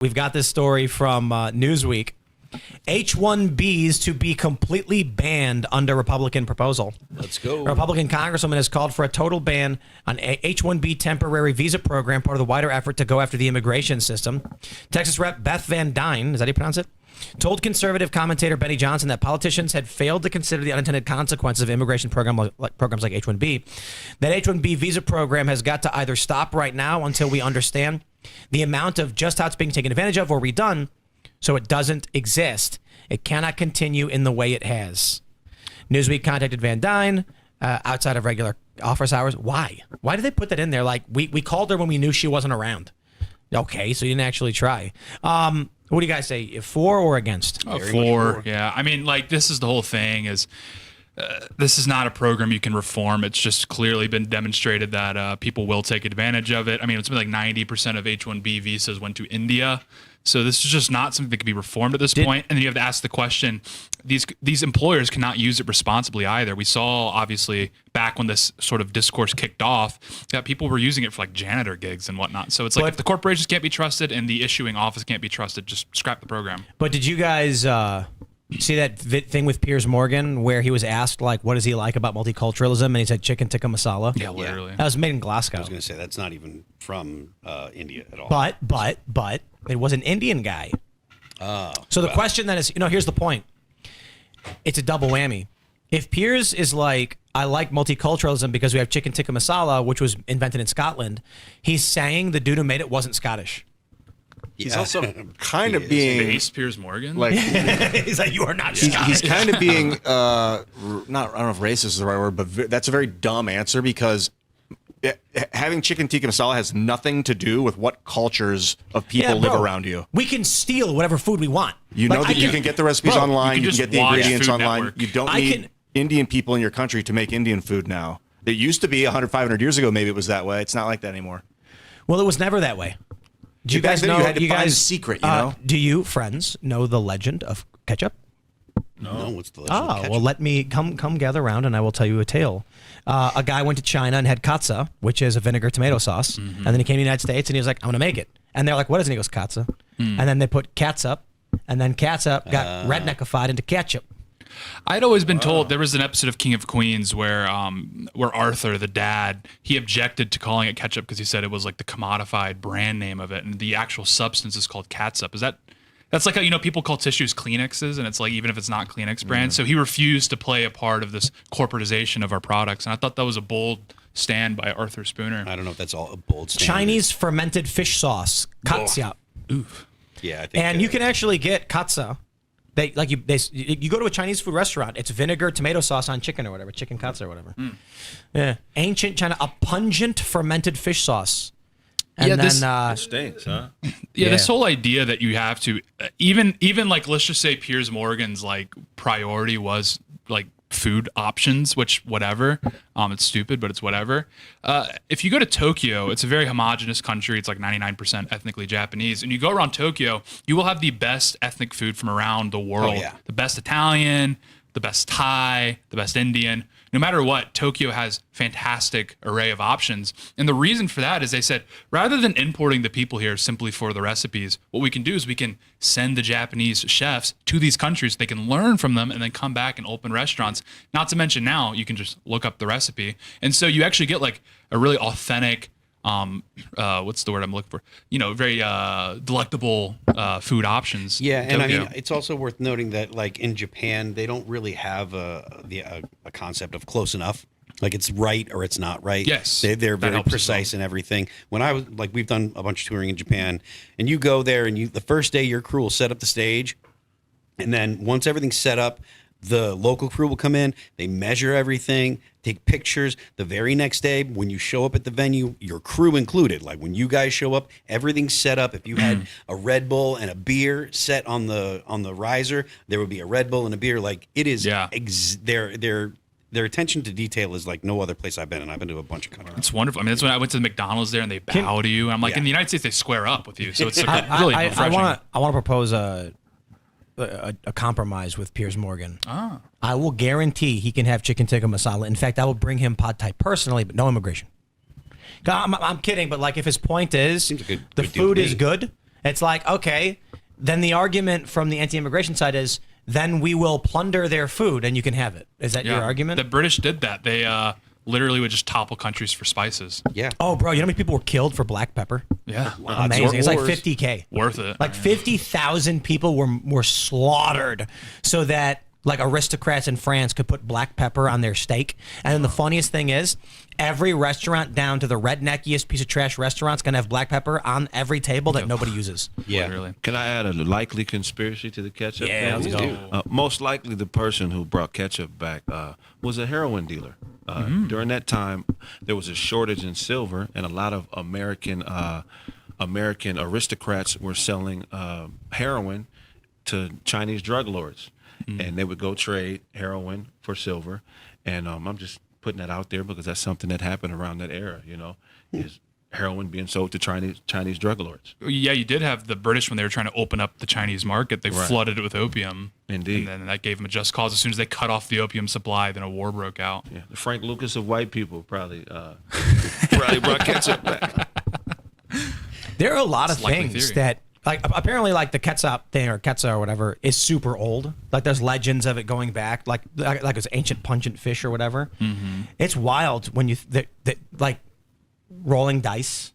We've got this story from Newsweek. H1Bs to be completely banned under Republican proposal. Let's go. A Republican congresswoman has called for a total ban on H1B temporary visa program, part of the wider effort to go after the immigration system. Texas Rep. Beth Van Dyne, is that how you pronounce it? Told conservative commentator Benny Johnson that politicians had failed to consider the unintended consequences of immigration programs like H1B. That H1B visa program has got to either stop right now until we understand the amount of just how it's being taken advantage of or redone, so it doesn't exist. It cannot continue in the way it has. Newsweek contacted Van Dyne outside of regular office hours. Why? Why did they put that in there? Like, we called her when we knew she wasn't around. Okay, so you didn't actually try. What do you guys say? For or against? For. Yeah. I mean, like, this is the whole thing is this is not a program you can reform. It's just clearly been demonstrated that people will take advantage of it. I mean, it's been like 90% of H-1B visas went to India. So this is just not something that can be reformed at this point. And then you have to ask the question, these employers cannot use it responsibly either. We saw, obviously, back when this sort of discourse kicked off, that people were using it for like janitor gigs and whatnot. So it's like, if the corporations can't be trusted and the issuing office can't be trusted, just scrap the program. But did you guys see that thing with Piers Morgan where he was asked, like, what does he like about multiculturalism? And he said chicken tikka masala. Yeah, literally. That was made in Glasgow. I was going to say, that's not even from India at all. But it was an Indian guy. So the question then is, here's the point. It's a double whammy. If Piers is like, I like multiculturalism because we have chicken tikka masala, which was invented in Scotland, he's saying the dude who made it wasn't Scottish. He's also kind of being Based Piers Morgan. like He's like, you are not Scottish. he's kind of being not, I don't know if racist is the right word, but that's a very dumb answer because having chicken tikka masala has nothing to do with what cultures of people live around you. We can steal whatever food we want. You know that you can get the recipes online, you can get the ingredients online. Network. You don't need Indian people in your country to make Indian food now. It used to be 100, 500 years ago, maybe it was that way. It's not like that anymore. Well, it was never that way. Do you Back guys then know? you had to you find guys a secret, you know? Do you, friends, know the legend of ketchup? No, what's the legend of ketchup? Well, let me come gather around, and I will tell you a tale. A guy went to China and had katsa, which is a vinegar tomato sauce, and then he came to the United States and he was like, "I'm gonna make it." And they're like, "What is it?" And he goes, "Katsa." And then they put catsup, and then catsup got redneckified into ketchup. I'd always been told there was an episode of King of Queens where Arthur, the dad, he objected to calling it ketchup because he said it was like the commodified brand name of it, and the actual substance is called catsup. That's like how, people call tissues Kleenexes, and it's like, even if it's not Kleenex brand. So he refused to play a part of this corporatization of our products, and I thought that was a bold stand by Arthur Spooner. I don't know if that's all a bold stand. Chinese fermented fish sauce, katsa. Oof. Yeah, I think. And you can actually get katsa. You go to a Chinese food restaurant, it's vinegar tomato sauce on chicken or whatever, chicken katsa or whatever. Yeah, ancient China, a pungent fermented fish sauce. And It stinks, huh? Yeah, this whole idea that you have to even like, let's just say Piers Morgan's like priority was like food options, which whatever. It's stupid, but it's whatever. If you go to Tokyo, it's a very homogenous country. It's like 99% ethnically Japanese. And you go around Tokyo, you will have the best ethnic food from around the world. Oh, yeah. The best Italian, the best Thai, the best Indian. No matter what, Tokyo has fantastic array of options. And the reason for that is they said, rather than importing the people here simply for the recipes, what we can do is we can send the Japanese chefs to these countries. They can learn from them and then come back and open restaurants. Not to mention now you can just look up the recipe. And so you actually get like a really authentic, what's the word I'm looking for? Very delectable food options. Yeah, and I mean, it's also worth noting that, like, in Japan, they don't really have a concept of close enough. Like, it's right or it's not right. Yes, they're very precise in everything. When I was like, we've done a bunch of touring in Japan, and you go there, and the first day your crew will set up the stage, and then once everything's set up, the local crew will come in, they measure everything, take pictures. The very next day, when you show up at the venue, your crew included, like when you guys show up, everything's set up. If you had a Red Bull and a beer set on the riser, there would be a Red Bull and a beer. Like, it is, their attention to detail is like no other place I've been in. I've been to a bunch of countries. It's wonderful. I mean, that's when I went to the McDonald's there and they bow to you. And I'm like, in the United States, they square up with you. So it's really refreshing. I want to propose a compromise with Piers Morgan. I will guarantee he can have chicken tikka masala. In fact, I will bring him pad thai personally, but no immigration. I'm kidding, but like, if his point is Seems like a the good deal food to is me. good It's like, okay, then the argument from the anti-immigration side is, then we will plunder their food and you can have it. Is that your argument? The British did that. They literally would just topple countries for spices. Yeah. Oh, bro, you know how many people were killed for black pepper? Yeah. Amazing. It's like 50K. Worth it. Like 50,000 people were slaughtered so that like aristocrats in France could put black pepper on their steak. And then the funniest thing is, every restaurant down to the redneckiest piece of trash restaurant's gonna have black pepper on every table that nobody uses. Yeah. Literally. Can I add a likely conspiracy to the ketchup? Yeah, thing? let's go. Most likely, the person who brought ketchup back was a heroin dealer. During that time, there was a shortage in silver, and a lot of American aristocrats were selling heroin to Chinese drug lords, and they would go trade heroin for silver. And I'm just putting that out there because that's something that happened around that era. Is heroin being sold to Chinese drug lords. Yeah, you did have the British when they were trying to open up the Chinese market. They flooded it with opium. Indeed. And then that gave them a just cause. As soon as they cut off the opium supply, then a war broke out. Yeah, the Frank Lucas of white people probably brought ketchup back. There are a lot of It's likely things theory. that, like, apparently, like the ketchup thing or ketchup or whatever is super old. Like, there's legends of it going back, like it's ancient pungent fish or whatever. It's wild when you like rolling dice.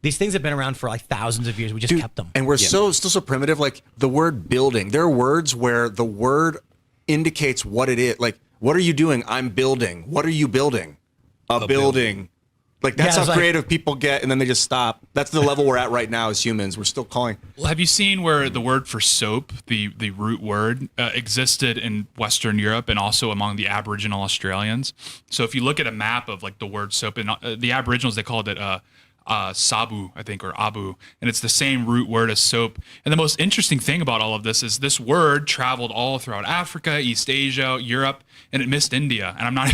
These things have been around for like thousands of years. We just kept them. And we're still so primitive. Like the word building, there are words where the word indicates what it is. Like, what are you doing? I'm building. What are you building? A building. Like, that's Yeah, it's how like- creative people get, and then they just stop. That's the level we're at right now as humans. We're still calling. Well, have you seen where the word for soap, the root word, existed in Western Europe and also among the Aboriginal Australians? So if you look at a map of like the word soap, and the Aboriginals, they called it sabu, I think, or abu, and it's the same root word as soap. And the most interesting thing about all of this is this word traveled all throughout Africa, East Asia, Europe, and it missed India. And I'm not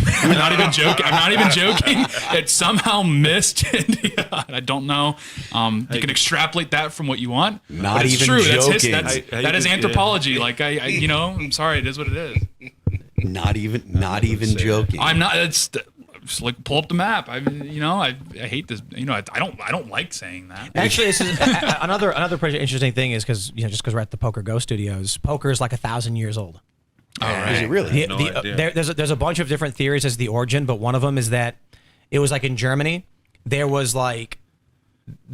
even joking. I'm not even joking. It somehow missed India. I don't know. You can extrapolate that from what you want. Not but it's even true. joking. That is anthropology. Like I, I'm sorry. It is what it is. Not even joking. I'm not. It's just like pull up the map. I hate this. I don't like saying that. Actually, this is another pretty interesting thing is because just because we're at the Poker Go Studios, poker is like 1,000 years old. All right. Is it really? No idea. There's a bunch of different theories as to the origin, but one of them is that it was like in Germany, it was like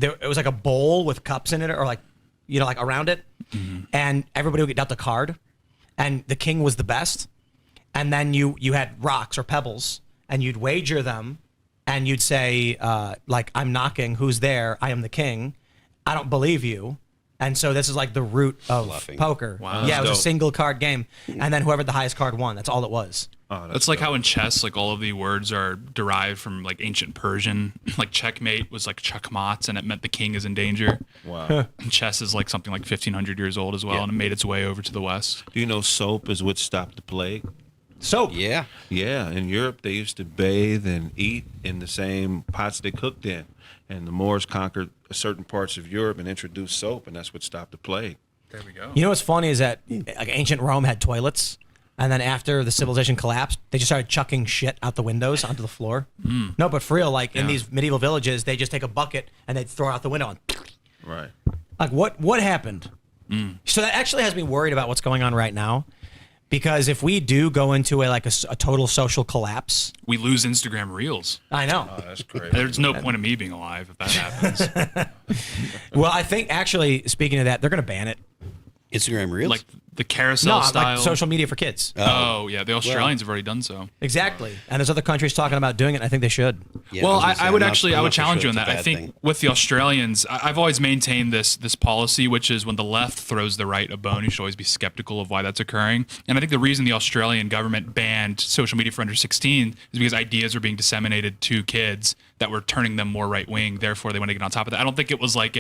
a bowl with cups in it, or like around it, and everybody would get dealt a card, and the king was the best, and then you had rocks or pebbles, and you'd wager them, and you'd say like, I'm knocking, who's there? I am the king. I don't believe you. And so this is like the root of Bluffing. poker. Wow. Yeah, it was Dope. a single card game. And then whoever had the highest card won. That's all it was. Oh, That's like how in chess, like all of the words are derived from like ancient Persian. Like checkmate was like chakmat, and it meant the king is in danger. wow. And chess is like something like 1,500 years old as well, and it made its way over to the West. Do you know soap is what stopped the plague? Soap. Yeah. Yeah, in Europe they used to bathe and eat in the same pots they cooked in, and the Moors conquered certain parts of Europe and introduced soap, and that's what stopped the plague. There we go. You know what's funny is that like ancient Rome had toilets, and then after the civilization collapsed, they just started chucking shit out the windows onto the floor. No, but for real, like in these medieval villages, they just take a bucket and they'd throw it out the window. And Right. like what happened? So that actually has me worried about what's going on right now, because if we do go into a total social collapse, We lose Instagram Reels. I know. That's great. There's no point of me being alive if that happens. Well, I think actually, speaking of that, they're going to ban it. Instagram Reels. Like the carousel No, style. like social media for kids. Oh yeah, the Australians have already done so. Exactly. And there's other countries talking about doing it. And I think they should. Yeah, Well, was gonna say, I would I'm not- actually, I'm I would not so challenge you sure on it's a that. I bad think thing. with the Australians, I've always maintained this policy, which is when the left throws the right a bone, you should always be skeptical of why that's occurring. And I think the reason the Australian government banned social media for under 16 is because ideas were being disseminated to kids that were turning them more right wing. Therefore, they want to get on top of that. I don't think it was like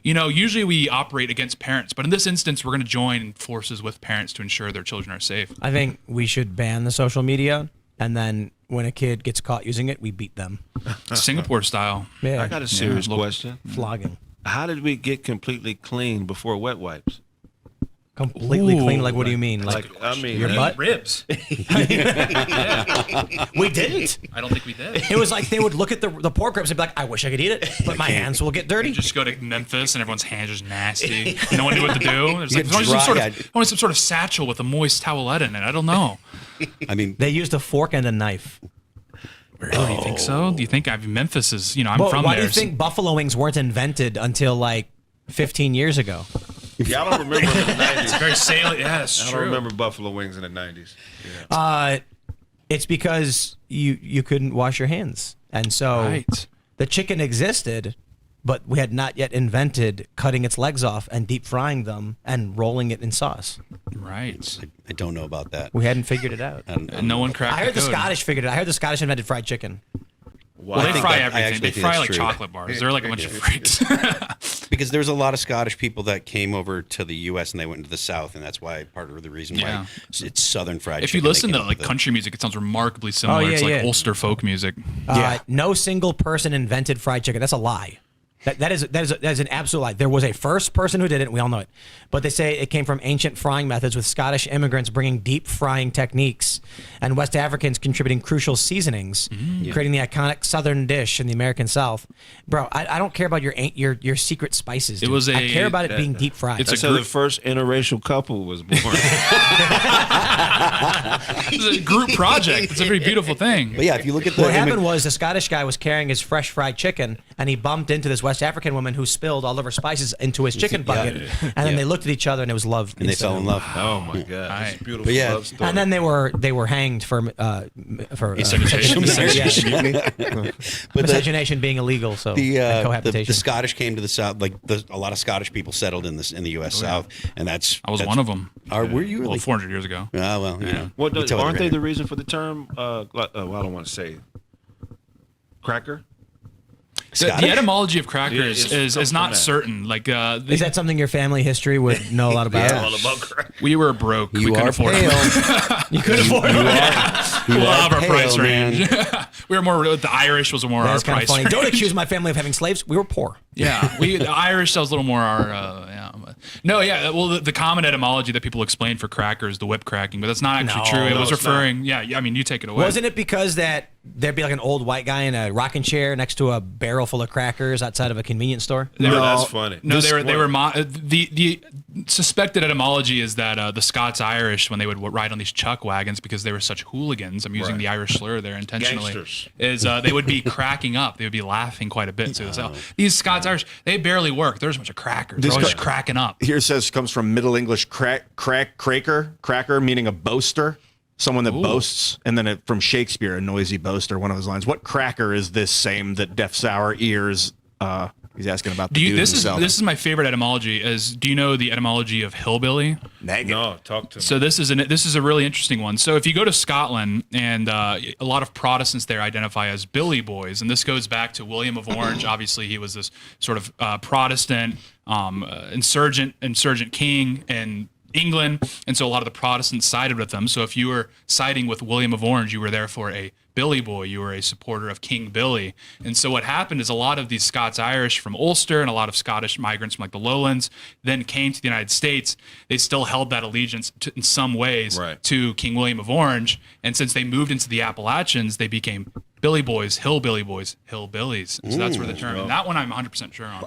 usually we operate against parents, but in this instance, we're going to join forces with parents to ensure their children are safe. I think we should ban the social media, and then when a kid gets caught using it, we beat them. Singapore style. Yeah. I got a serious look- question. Flogging. How did we get completely clean before wet wipes? Completely clean. Like, what do you mean? Like I mean, your butt? Ribs. We didn't. I don't think we did. It was like they would look at the pork ribs and be like, I wish I could eat it, but my hands will get dirty. Just go to Memphis and everyone's hands are just nasty. No one knew what to do. There's like, get there's dry. only some sort of satchel with a moist towelette in it. I don't know. I mean, They used a fork and a knife. Really? You think so? Do you think Memphis is, I'm But from why there. do you think buffalo wings weren't invented until like 15 years ago? yeah, I don't remember in the 90s. It's very salient. Yeah, that's I true. don't remember buffalo wings in the 90s. Yeah. It's because you couldn't wash your hands. And so Right. the chicken existed, but we had not yet invented cutting its legs off and deep frying them and rolling it in sauce. Right. I don't know about that. We hadn't figured it out. And no one cracked I heard the code. Scottish figured it out. I heard the Scottish invented fried chicken. Well, they I think fry that- I everything. actually They think fry that's like true. chocolate bars. They're like a bunch of freaks. Because there's a lot of Scottish people that came over to the U.S. and they went into the South, and that's why part of the reason Yeah. why it's Southern fried If chicken. you listen They to came like up with country music, it sounds remarkably similar. yeah, It's like yeah. Ulster folk music. No single person invented fried chicken. That's a lie. That is an absolute lie. There was a first person who did it, and we all know it. But they say it came from ancient frying methods with Scottish immigrants bringing deep frying techniques and West Africans contributing crucial seasonings, creating the iconic Southern dish in the American South. Bro, I don't care about your secret spices. Dude. was I care a- about it being deep fried. it's That's a how the group- first interracial couple was born. It's a group project. It's a very beautiful thing. But yeah, if you look at the What happened was the Scottish guy was carrying his fresh fried chicken, and he bumped into this West African woman who spilled all of her spices into his chicken bucket. And then they looked at each other, and it was love. and they fell in love. Oh my God, Right. it's a beautiful But yeah. love story. And then they were hanged for Miscegenation. But miscegenation being illegal. So the and cohabitation. Scottish came to the South. Like a lot of Scottish people settled in the U.S. South, and that's I was that's- one of them. Were you really? Well, 400 years ago. Ah, well, you know. Well, you tell aren't they the the reason for the term? Well, I don't want to say cracker. The etymology of crackers Yeah, it's is from not that. certain. Like Is that something your family history would know a lot about? Yeah. All about cracker. we were broke. we You couldn't are afford pale. it. You could afford it. You Well, are out of our pale, price man. range. We were more. The Irish was more That's our kind of price funny. range. Don't accuse my family of having slaves. We were poor. Yeah, the Irish that was a little more our. No, yeah. Well, the common etymology that people explain for crackers, the whip cracking, but that's not actually No, true. It no, was it's referring. Yeah, I mean, you take it away. Wasn't it because that there'd be like an old white guy in a rocking chair next to a barrel full of crackers outside of a convenience store? No, that's funny. No, This they were one- the suspected etymology is that the Scots Irish, when they would ride on these chuck wagons because they were such hooligans, I'm using Right. the Irish slur there intentionally, Gangsters. is they would be cracking up. They would be laughing quite a bit. So these Scots Irish, they barely work. There's a bunch of crackers. They're This always guy- cracking up. Here it says comes from Middle English cracker, meaning a boaster, someone that boasts, and then from Shakespeare, a noisy boaster. One of his lines: "What cracker is this same that deafs our ears?" He's asking about the dude This himself. is my favorite etymology. Do you know the etymology of hillbilly? No, talk to me. So this is a really interesting one. So if you go to Scotland, and a lot of Protestants there identify as Billy Boys, and this goes back to William of Orange. Obviously, he was this sort of Protestant insurgent king in England, and so a lot of the Protestants sided with them. So if you were siding with William of Orange, you were therefore a Billy Boy. You were a supporter of King Billy. And so what happened is a lot of these Scots-Irish from Ulster and a lot of Scottish migrants from like the lowlands then came to the United States. They still held that allegiance in some ways Right. to King William of Orange. And since they moved into the Appalachians, they became Billy Boys, hillbillies. And so that's where the term, and that one I'm 100% sure on.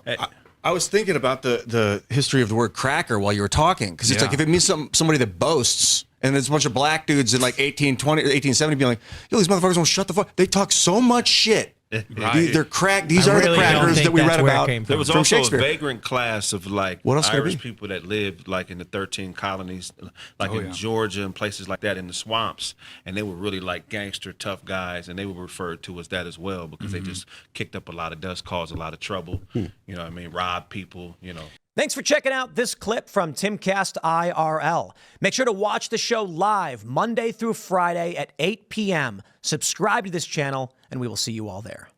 I was thinking about the history of the word cracker while you were talking, because it's Yeah. like if it means somebody that boasts, and there's a bunch of black dudes in like 1820 or 1870 being like, "Yo, these motherfuckers won't shut the fuck." They talk so much shit. Right. They're crack. These I are really the don't crackers think that we that's read where it about. came from. There was from also Shakespeare. a vagrant class of like What else could it Irish be? people that lived like in the 13 colonies, like in yeah. Georgia and places like that in the swamps, and they were really like gangster tough guys, and they were referred to as that as well because they just kicked up a lot of dust, caused a lot of trouble. You know what I mean? Robbed people, you know. Thanks for checking out this clip from Timcast IRL. Make sure to watch the show live Monday through Friday at 8 p.m. Subscribe to this channel, and we will see you all there.